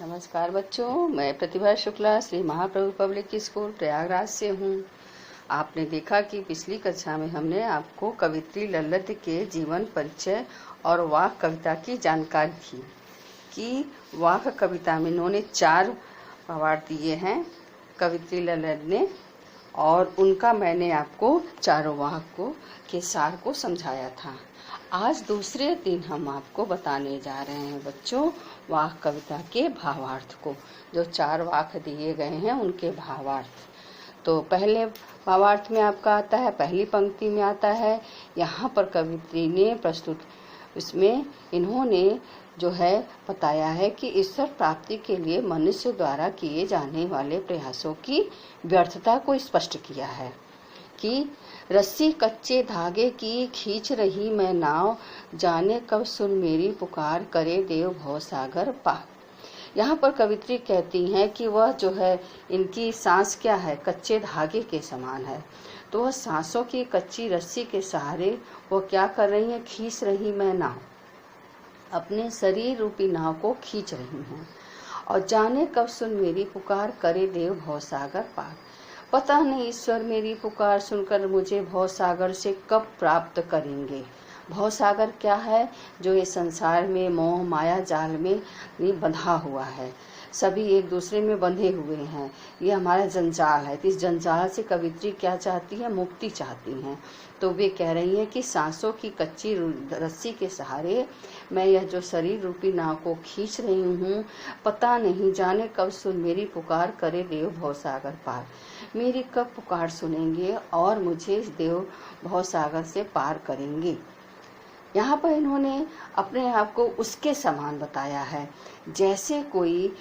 नमस्कार बच्चों, मैं प्रतिभा शुक्ला श्री महाप्रभु पब्लिक स्कूल प्रयागराज से हूँ। आपने देखा कि पिछली कक्षा में हमने आपको कवित्री ललित के जीवन परिचय और वाक कविता की जानकारी दी कि वाक कविता में इन्होंने 4 अवार्ड दिए हैं कवित्री ललित ने, और उनका मैंने आपको चारों वाक के सार को समझाया था। आज दूसरे दिन हम आपको बताने जा रहे हैं बच्चों वाक कविता के भावार्थ को। जो 4 वाक दिए गए हैं उनके भावार्थ। तो पहले भावार्थ में आपका आता है, पहली पंक्ति में आता है, यहाँ पर कवित्री ने प्रस्तुत इसमें इन्होंने जो है बताया है कि ईश्वर प्राप्ति के लिए मनुष्य द्वारा किए जाने वाले प्रयासों की व्यर्थता को स्पष्ट किया है कि रस्सी कच्चे धागे की खींच रही मैं नाव, जाने कब सुन मेरी पुकार, करे देव भव सागर पार। यहाँ पर कवित्री कहती हैं कि वह जो है इनकी सांस क्या है, कच्चे धागे के समान है। तो वह सांसों की कच्ची रस्सी के सहारे वो क्या कर रही हैं, खींच रही मैं नाव, अपने शरीर रूपी नाव को खींच रही हैं। और जाने कब सुन मेरी पुकार, करे देव भव सागर पार। पता नहीं ईश्वर मेरी पुकार सुनकर मुझे भव सागर से कब प्राप्त करेंगे। भव सागर क्या है, जो ये संसार में मोह माया जाल में बंधा हुआ है, सभी एक दूसरे में बंधे हुए हैं, ये हमारा जंजाल है। तो इस जंजाल से कवित्री क्या चाहती है, मुक्ति चाहती हैं। तो वे कह रही हैं कि सांसों की कच्ची रस्सी के सहारे मैं यह जो शरीर रूपी नाव को खींच रही हूँ, पता नहीं जाने कब सुन मेरी पुकार, करे देव भव सागर पार। मेरी कब पुकार सुनेंगे और मुझे इस देव भव सागर से पार करेंगे। यहाँ पर इन्होंने अपने आप को उसके समान बताया है जैसे कोई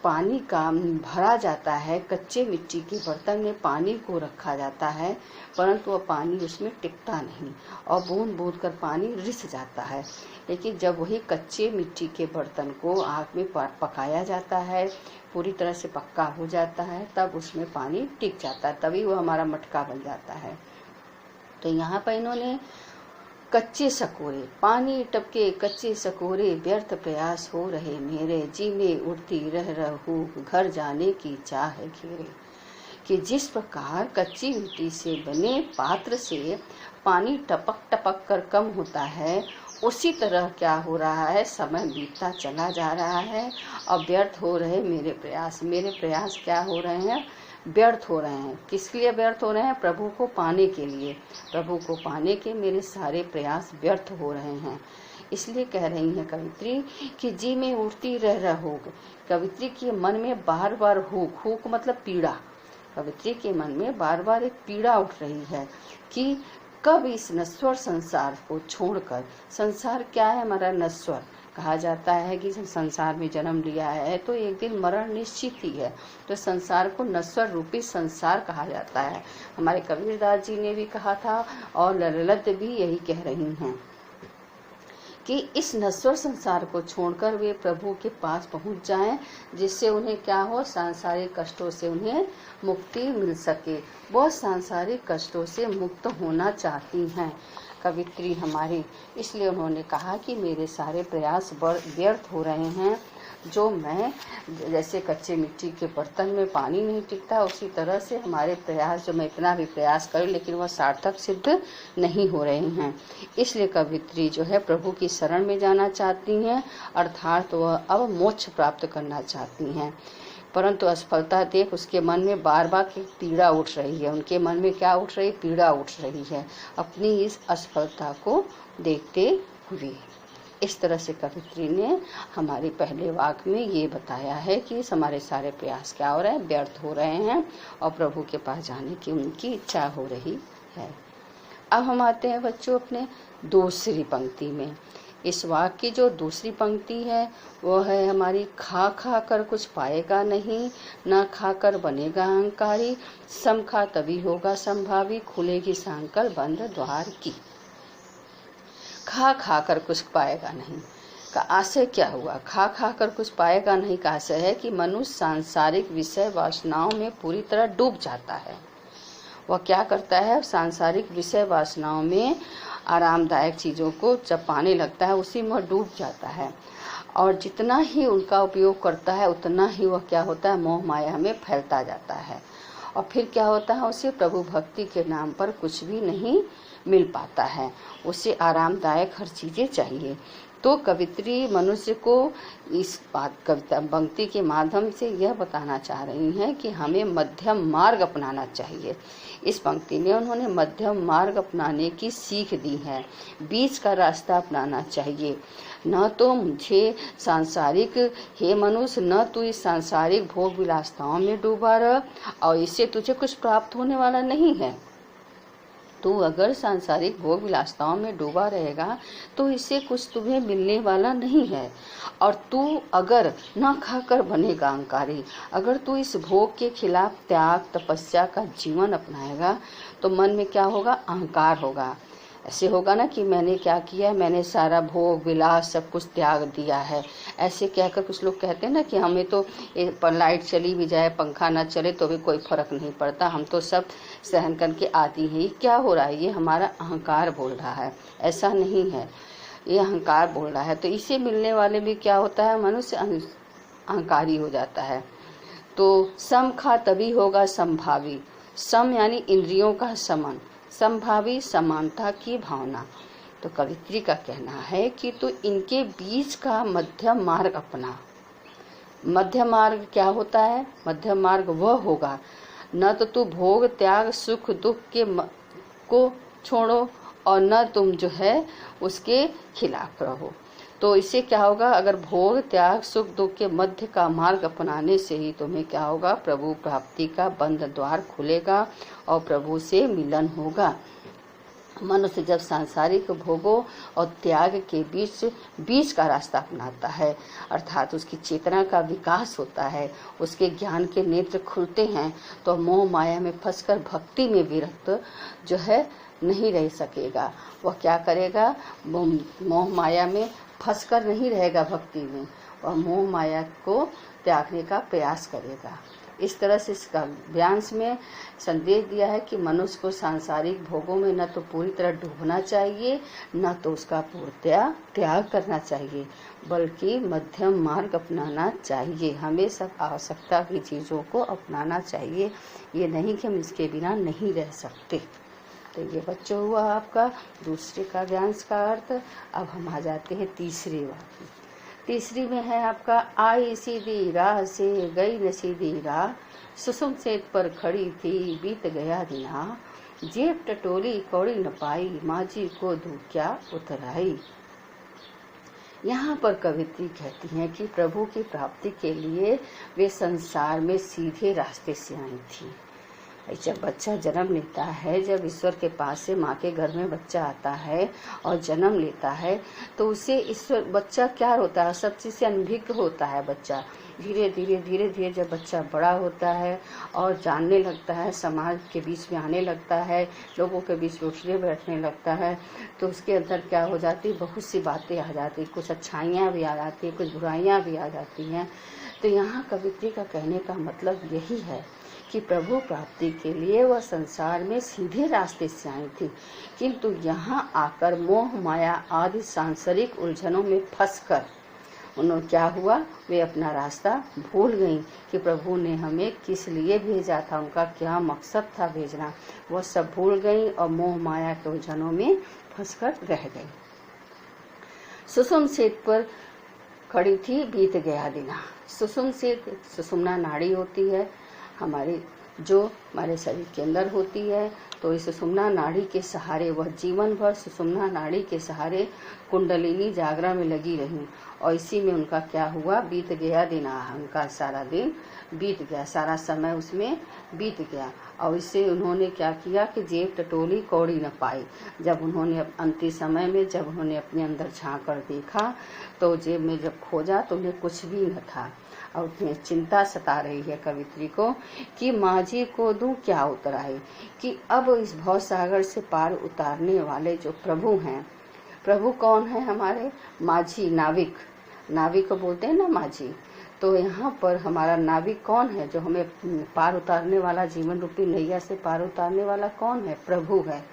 पानी का भरा जाता है, कच्चे मिट्टी के बर्तन में पानी को रखा जाता है, परंतु वह पानी उसमें टिकता नहीं और बूंद बूंद कर पानी रिस जाता है। लेकिन जब वही कच्चे मिट्टी के बर्तन को आग में पकाया जाता है, पूरी तरह से पक्का हो जाता है, तब उसमें पानी टिक जाता है, तभी वो हमारा मटका बन जाता है। तो यहाँ पर इन्होंने कच्चे सकोरे, पानी टपके कच्चे सकोरे, व्यर्थ प्रयास हो रहे मेरे, जी में उड़ती रह रहूं घर जाने की चाह घेरे। कि जिस प्रकार कच्ची मिट्टी से बने पात्र से पानी टपक टपक कर कम होता है, उसी तरह क्या हो रहा है, समय बीतता चला जा रहा है और व्यर्थ हो रहे मेरे प्रयास। मेरे प्रयास क्या हो रहे हैं, व्यर्थ हो रहे हैं। किस लिए व्यर्थ हो रहे हैं, प्रभु को पाने के लिए। प्रभु को पाने के मेरे सारे प्रयास व्यर्थ हो रहे हैं। इसलिए कह रही है कवित्री कि जी में उठती रह रहूक। कवित्री के मन में बार बार हुक, हुक मतलब पीड़ा, कवित्री के मन में बार बार एक पीड़ा उठ रही है कि कब इस नश्वर संसार को छोड़कर, संसार क्या है हमारा नश्वर, कहा जाता है कि संसार में जन्म लिया है तो एक दिन मरण निश्चित ही है। तो संसार को नश्वर रूपी संसार कहा जाता है। हमारे कबीरदास जी ने भी कहा था और ललित भी यही कह रही हैं कि इस नश्वर संसार को छोड़कर वे प्रभु के पास पहुंच जाएं, जिससे उन्हें क्या हो, सांसारिक कष्टों से उन्हें मुक्ति मिल सके। वो सांसारिक कष्टों से मुक्त होना चाहती हैं कवित्री हमारी। इसलिए उन्होंने कहा कि मेरे सारे प्रयास व्यर्थ हो रहे हैं। जो मैं जैसे कच्चे मिट्टी के बर्तन में पानी नहीं टिकता, उसी तरह से हमारे प्रयास, जो मैं इतना भी प्रयास करूं लेकिन वह सार्थक सिद्ध नहीं हो रहे हैं। इसलिए कवित्री जो है प्रभु की शरण में जाना चाहती हैं, अर्थात वह अब मोक्ष प्राप्त करना चाहती हैं। परंतु असफलता देख उसके मन में बार बार पीड़ा उठ रही है। उनके मन में क्या उठ रही है, पीड़ा उठ रही है अपनी इस असफलता को देखते हुए। इस तरह से कवित्री ने हमारे पहले वाक में ये बताया है कि हमारे सारे प्रयास क्या हो रहे हैं, व्यर्थ हो रहे हैं और प्रभु के पास जाने की उनकी इच्छा हो रही है। अब हम आते हैं बच्चों अपने दूसरी पंक्ति में। इस वाक्य की जो दूसरी पंक्ति है वो है हमारी, खा खा कर कुछ पाएगा नहीं, ना खाकर बनेगा अहंकारी, सम खा तभी होगा संभावी, खुलेगी सांकल बंद द्वार की। खा खा कर कुछ पाएगा नहीं का आशय क्या हुआ, खा खा कर कुछ पाएगा नहीं का आशय है कि मनुष्य सांसारिक विषय वासनाओं में पूरी तरह डूब जाता है। वह क्या करता है, सांसारिक विषय वासनाओं में आरामदायक चीज़ों को जब पाने लगता है उसी में डूब जाता है। और जितना ही उनका उपयोग करता है उतना ही वह क्या होता है, मोह माया में फैलता जाता है। और फिर क्या होता है, उसे प्रभु भक्ति के नाम पर कुछ भी नहीं मिल पाता है, उसे आरामदायक हर चीज़ें चाहिए। तो कवित्री मनुष्य को इस बात कविता पंक्ति के माध्यम से यह बताना चाह रही हैं कि हमें मध्यम मार्ग अपनाना चाहिए। इस पंक्ति में उन्होंने मध्यम मार्ग अपनाने की सीख दी है, बीच का रास्ता अपनाना चाहिए। न तो मुझे सांसारिक, हे मनुष्य, न तू इस सांसारिक भोग विलासताओं में डूबा रह और इससे तुझे कुछ प्राप्त होने वाला नहीं है। तू अगर सांसारिक भोग विलासताओं में डूबा रहेगा तो इससे कुछ तुम्हें मिलने वाला नहीं है। और तू अगर न खाकर बनेगा अहंकारी, अगर तू इस भोग के खिलाफ त्याग तपस्या का जीवन अपनाएगा तो मन में क्या होगा, अहंकार होगा। ऐसे होगा ना कि मैंने क्या किया, मैंने सारा भोग विलास सब कुछ त्याग दिया है। ऐसे कहकर कुछ लोग कहते हैं ना कि हमें तो लाइट चली भी जाए, पंखा ना चले तो भी कोई फर्क नहीं पड़ता, हम तो सब सहन करके आती हैं। ये क्या हो रहा है, ये हमारा अहंकार बोल रहा है। ऐसा नहीं है, ये अहंकार बोल रहा है। तो इसे मिलने वाले भी क्या होता है, मनुष्य अहंकारी हो जाता है। तो सम खा तभी होगा संभावी, सम यानी इंद्रियों का समन, संभावी समानता की भावना। तो कवित्री का कहना है कि तो इनके बीच का मध्यम मार्ग अपना। मध्यम मार्ग क्या होता है, मध्यम मार्ग वह होगा न तो तू भोग त्याग सुख दुख के को छोड़ो और न तुम जो है उसके खिलाफ रहो। तो इससे क्या होगा, अगर भोग त्याग सुख दुख के मध्य का मार्ग अपनाने से ही तुम्हें क्या होगा, प्रभु प्राप्ति का बंद द्वार खुलेगा और प्रभु से मिलन होगा। मनुष्य जब सांसारिक भोगों और त्याग के बीच का रास्ता अपनाता है, अर्थात उसकी चेतना का विकास होता है, उसके ज्ञान के नेत्र खुलते हैं, तो मोह माया में फंसकर भक्ति में विरक्त जो है नहीं रह सकेगा। वह क्या करेगा, मोह माया में फंसकर नहीं रहेगा भक्ति में, वह मोह माया को त्यागने का प्रयास करेगा। इस तरह से इसका व्यांश में संदेश दिया है कि मनुष्य को सांसारिक भोगों में न तो पूरी तरह डूबना चाहिए, न तो उसका पूर्णतया त्याग करना चाहिए, बल्कि मध्यम मार्ग अपनाना चाहिए। हमें सब आवश्यकता की चीज़ों को अपनाना चाहिए, ये नहीं कि हम इसके बिना नहीं रह सकते। तो ये बच्चों हुआ आपका दूसरे का व्यांश का अर्थ। अब हम आ जाते हैं तीसरे वाक्य। तीसरी में है आपका, आई सीधी राह से गई न सीधी राह, सुसुम सेत पर खड़ी थी बीत गया दिना, जेब टटोली कौड़ी न पाई, माझी को धू क्या उतराई। यहाँ पर कवित्री कहती हैं कि प्रभु की प्राप्ति के लिए वे संसार में सीधे रास्ते से आई थी। जब बच्चा जन्म लेता है, जब ईश्वर के पास से माँ के घर में बच्चा आता है और जन्म लेता है, तो उसे ईश्वर बच्चा क्या होता है, सब चीज़ से अनभिज्ञ होता है बच्चा। धीरे धीरे जब बच्चा बड़ा होता है और जानने लगता है, समाज के बीच में आने लगता है, लोगों के बीच उठने बैठने लगता है, तो उसके अंदर क्या हो जाती, बहुत सी बातें आ जाती, कुछ अच्छाइयाँ भी आ जाती हैं, कुछ बुराइयाँ भी आ जाती हैं। तो यहाँ कवित्री का कहने का मतलब यही है कि प्रभु प्राप्ति के लिए वह संसार में सीधे रास्ते से आई थी, किंतु यहाँ आकर मोह माया आदि सांसारिक उलझनों में फंसकर उन्होंने क्या हुआ, वे अपना रास्ता भूल गई कि प्रभु ने हमें किस लिए भेजा था, उनका क्या मकसद था भेजना, वह सब भूल गई और मोह माया के उलझनों में फंसकर रह गई। सुसुम सेत पर खड़ी थी बीत गया दिना। सुसुम सेत, सुषुम्ना नाड़ी होती है हमारी, जो हमारे शरीर के अंदर होती है। तो इस सुषुम्ना नाड़ी के सहारे वह जीवन भर सुषुम्ना नाड़ी के सहारे कुंडलिनी जागरण में लगी रही और इसी में उनका क्या हुआ, बीत गया दिन। उनका सारा दिन बीत गया, सारा समय उसमें बीत गया। और इससे उन्होंने क्या किया कि जेब टटोली कौड़ी न पाई। जब उन्होंने अंतिम समय में जब उन्होंने अपने अंदर झांक कर देखा तो जेब में जब खोजा तो उन्हें कुछ भी न था। और उतनी चिंता सता रही है कवित्री को कि माझी को दूं क्या उतराई, कि अब इस भव सागर से पार उतारने वाले जो प्रभु हैं, प्रभु कौन है हमारे, माझी, नाविक, नाविक को बोलते हैं ना माझी। तो यहाँ पर हमारा नाविक कौन है, जो हमें पार उतारने वाला, जीवन रूपी नैया से पार उतारने वाला कौन है, प्रभु है।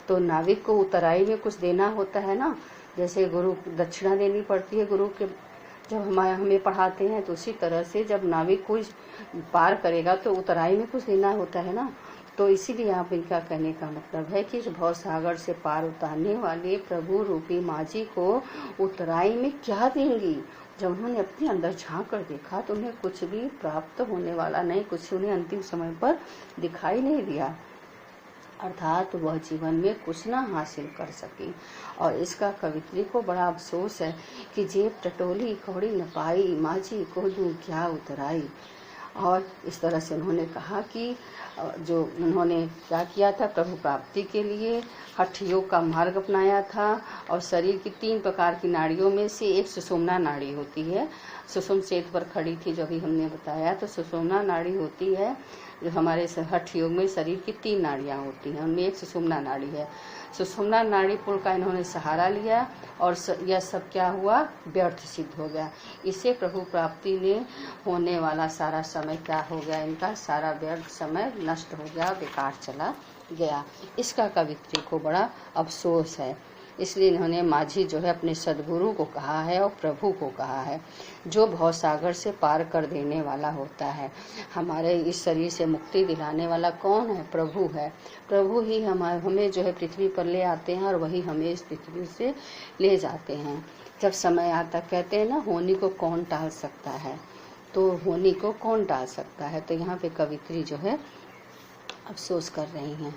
तो नाविक को उतराई में कुछ देना होता है ना, जैसे गुरु दक्षिणा देनी पड़ती है गुरु के जब हमें पढ़ाते हैं तो उसी तरह से जब नाविक कोई पार करेगा तो उतराई में कुछ लेना होता है ना। तो इसीलिए आप इनका कहने का मतलब है कि भव सागर से पार उतारने वाले प्रभु रूपी माझी को उतराई में क्या देंगी। जब उन्होंने अपने अंदर झांक कर देखा तो उन्हें कुछ भी प्राप्त होने वाला नहीं, कुछ उन्हें अंतिम समय पर दिखाई नहीं दिया, अर्थात वह जीवन में कुछ ना हासिल कर सकी। और इसका कवित्री को बड़ा अफसोस है कि जेब टटोली कौड़ी न पाई, माझी को दूं क्या उतराई। और इस तरह से उन्होंने कहा कि जो उन्होंने क्या किया था, प्रभु प्राप्ति के लिए हठ योग का मार्ग अपनाया था। और शरीर की 3 प्रकार की नाड़ियों में से एक सुषुम्ना नाड़ी होती है, सुषुम सेत पर खड़ी थी जो अभी हमने बताया। तो सुषुम्ना नाड़ी होती है जो हमारे हठ योग में शरीर की 3 नाड़ियाँ होती हैं, उनमें एक सुषुम्ना नाड़ी है। सुषुम्ना नाड़ी पुल का इन्होंने सहारा लिया और यह सब क्या हुआ, व्यर्थ सिद्ध हो गया। इससे प्रभु प्राप्ति ने होने वाला सारा समय क्या हो गया, इनका सारा व्यर्थ समय नष्ट हो गया, बेकार चला गया। इसका कवित्री को बड़ा अफसोस है। इसलिए इन्होंने माझी जो है अपने सदगुरु को कहा है और प्रभु को कहा है, जो भवसागर से पार कर देने वाला होता है। हमारे इस शरीर से मुक्ति दिलाने वाला कौन है, प्रभु है। प्रभु ही हमें जो है पृथ्वी पर ले आते हैं और वही हमें इस पृथ्वी से ले जाते हैं। जब समय आता, कहते हैं ना, होनी को कौन टाल सकता है, तो होनी को कौन टाल सकता है। तो यहाँ पे कवित्री जो है अफसोस कर रही हैं।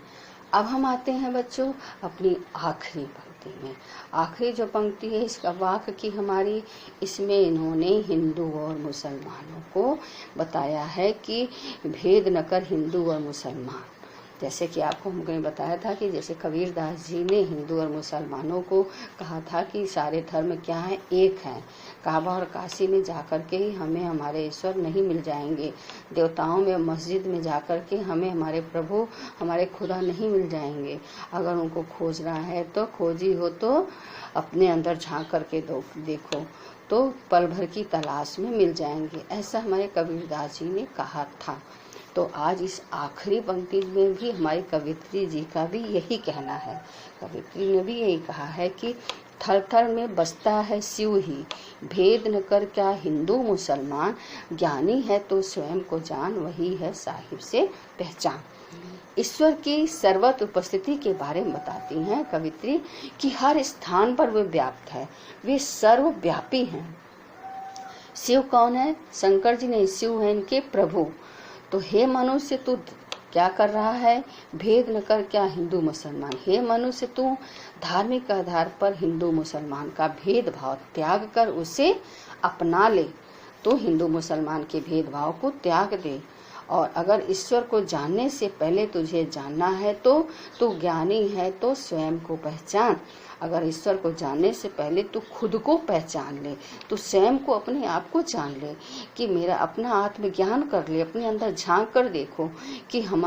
अब हम आते हैं बच्चों अपनी आखिरी पंक्ति में। आखिरी जो पंक्ति है इसका वाक्य की हमारी, इसमें इन्होंने हिंदू और मुसलमानों को बताया है कि भेद न कर हिंदू और मुसलमान। जैसे कि आपको हमने बताया था कि जैसे कबीरदास जी ने हिंदू और मुसलमानों को कहा था कि सारे धर्म क्या है, एक हैं। काबा और काशी में जाकर के ही हमें हमारे ईश्वर नहीं मिल जाएंगे, देवताओं में मस्जिद में जाकर के हमें हमारे प्रभु हमारे खुदा नहीं मिल जाएंगे। अगर उनको खोजना है तो खोजी हो तो अपने अंदर झांक करके देखो तो पल भर की तलाश में मिल जाएंगे। ऐसा हमारे कबीरदास जी ने कहा था। तो आज इस आखिरी पंक्ति में भी हमारी कवित्री जी का भी यही कहना है। कवित्री ने भी यही कहा है कि थर थर में बसता है शिव ही, भेद न कर क्या हिंदू मुसलमान, ज्ञानी है तो स्वयं को जान, वही है साहिब से पहचान। ईश्वर की सर्वत्र उपस्थिति के बारे में बताती हैं कवित्री कि हर स्थान पर वे व्याप्त है, वे सर्वव्यापी हैं। शिव कौन है, शंकर जी ने शिव है इनके प्रभु। तो हे मनुष्य तू क्या कर रहा है, भेद न कर क्या हिंदू मुसलमान। हे मनुष्य तू धार्मिक आधार पर हिंदू मुसलमान का भेदभाव त्याग कर उसे अपना ले। तो हिंदू मुसलमान के भेदभाव को त्याग दे। और अगर ईश्वर को जानने से पहले तुझे जानना है तो तू ज्ञानी है तो स्वयं को पहचान। अगर ईश्वर को जानने से पहले तू खुद को पहचान ले, तू स्वयं को अपने आप को जान ले कि मेरा अपना आत्मज्ञान कर ले, अपने अंदर झांक कर देखो कि हम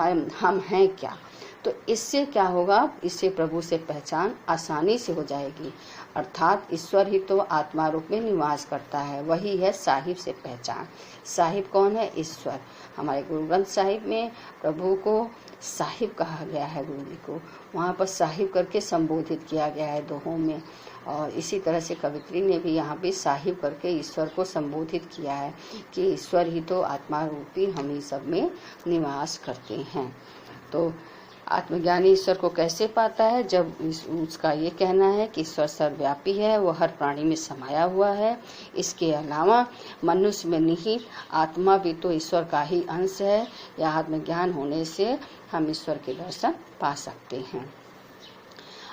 हैं क्या। तो इससे क्या होगा, इससे प्रभु से पहचान आसानी से हो जाएगी। अर्थात ईश्वर ही तो आत्मा रूप में निवास करता है, वही है साहिब से पहचान। साहिब कौन है, ईश्वर। हमारे गुरु ग्रंथ साहिब में प्रभु को साहिब कहा गया है, गुरु जी को वहाँ पर साहिब करके संबोधित किया गया है दोहों में। और इसी तरह से कवित्री ने भी यहाँ पे साहिब करके ईश्वर को संबोधित किया है कि ईश्वर ही तो आत्मा रूपी हम ही सब में निवास करते हैं। तो आत्मज्ञानी ईश्वर को कैसे पाता है, जब उसका ये कहना है कि ईश्वर सर्वव्यापी है, वो हर प्राणी में समाया हुआ है। इसके अलावा मनुष्य में निहित आत्मा भी तो ईश्वर का ही अंश है। यह आत्मज्ञान होने से हम ईश्वर के दर्शन पा सकते हैं।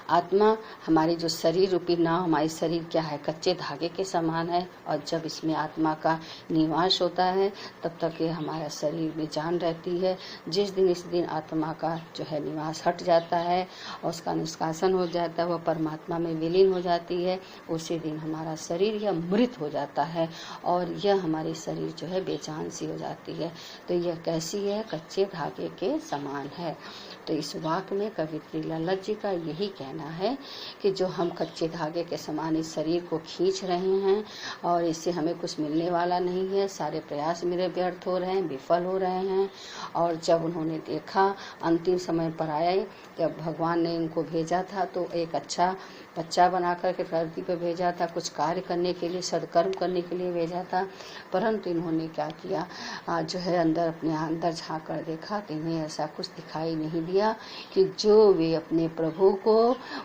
आत्मा हमारी जो शरीर रूपी नाव, हमारी शरीर क्या है, कच्चे धागे के समान है। और जब इसमें आत्मा का निवास होता है तब तक ये हमारा शरीर में जान रहती है। जिस दिन इस दिन आत्मा का जो है निवास हट जाता है और उसका निष्कासन हो जाता है, वह परमात्मा में विलीन हो जाती है, उसी दिन हमारा शरीर यह मृत हो जाता है और यह हमारी शरीर जो है बेजान सी हो जाती है। तो यह कैसी है, कच्चे धागे के समान है। तो इस वाक्य में कवित्री लल्लत जी का यही कहना है कि जो हम कच्चे धागे के समान इस शरीर को खींच रहे हैं और इससे हमें कुछ मिलने वाला नहीं है, सारे प्रयास मेरे व्यर्थ हो रहे हैं, विफल हो रहे हैं। और जब उन्होंने देखा अंतिम समय पर आए, जब भगवान ने इनको भेजा था तो एक अच्छा बच्चा बना करके धरती पर भेजा था, कुछ कार्य करने के लिए, सदकर्म करने के लिए भेजा था। परंतु इन्होंने क्या किया, जो है अंदर अपने अंदर झांक कर देखा तो इन्हें ऐसा कुछ दिखाई नहीं दिया कि जो वे अपने प्रभु को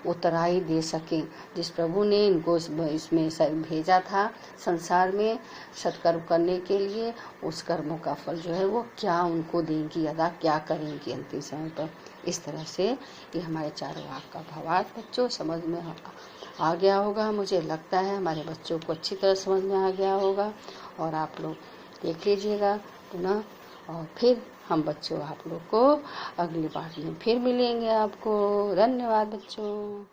उतराई दे सकें। जिस प्रभु ने इनको इसमें भेजा था संसार में सत्कर्म करने के लिए, उस कर्मों का फल जो है वो क्या उनको देंगी, अदा क्या करेंगी अंतिम समय पर। इस तरह से ये हमारे चारों वाक्य का भावार्थ बच्चों समझ में आ गया होगा। मुझे लगता है हमारे बच्चों को अच्छी तरह समझ में आ गया होगा। और आप लोग देख लीजिएगा पुनः, और फिर हम बच्चों आप लोग को अगली पार्ट में फिर मिलेंगे। आपको धन्यवाद बच्चों।